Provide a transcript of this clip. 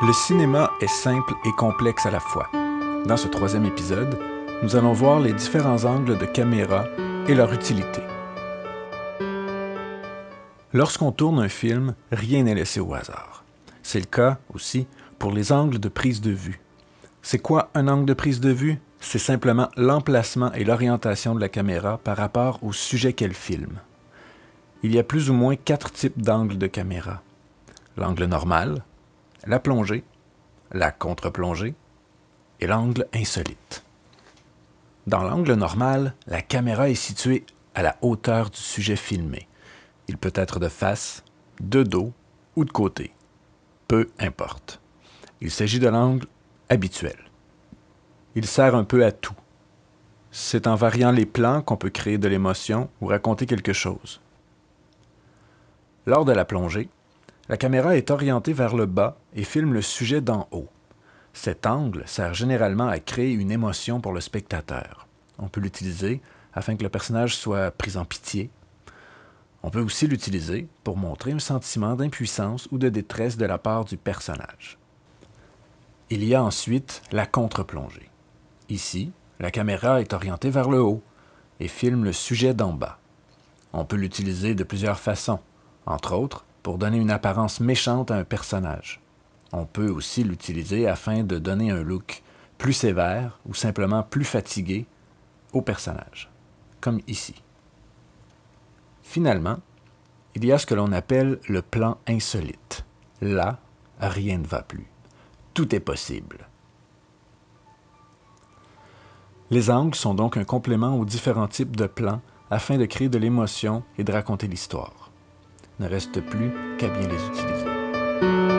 Le cinéma est simple et complexe à la fois. Dans ce troisième épisode, nous allons voir les différents angles de caméra et leur utilité. Lorsqu'on tourne un film, rien n'est laissé au hasard. C'est le cas aussi pour les angles de prise de vue. C'est quoi un angle de prise de vue? C'est simplement l'emplacement et l'orientation de la caméra par rapport au sujet qu'elle filme. Il y a plus ou moins 4 types d'angles de caméra. L'angle normal, la plongée, la contre-plongée et l'angle insolite. Dans l'angle normal, la caméra est située à la hauteur du sujet filmé. Il peut être de face, de dos ou de côté. Peu importe. Il s'agit de l'angle habituel. Il sert un peu à tout. C'est en variant les plans qu'on peut créer de l'émotion ou raconter quelque chose. Lors de la plongée, la caméra est orientée vers le bas et filme le sujet d'en haut. Cet angle sert généralement à créer une émotion pour le spectateur. On peut l'utiliser afin que le personnage soit pris en pitié. On peut aussi l'utiliser pour montrer un sentiment d'impuissance ou de détresse de la part du personnage. Il y a ensuite la contre-plongée. Ici, la caméra est orientée vers le haut et filme le sujet d'en bas. On peut l'utiliser de plusieurs façons, entre autres pour donner une apparence méchante à un personnage. On peut aussi l'utiliser afin de donner un look plus sévère ou simplement plus fatigué au personnage, comme ici. Finalement, il y a ce que l'on appelle le plan insolite. Là, rien ne va plus. Tout est possible. Les angles sont donc un complément aux différents types de plans afin de créer de l'émotion et de raconter l'histoire. Il ne reste plus qu'à bien les utiliser.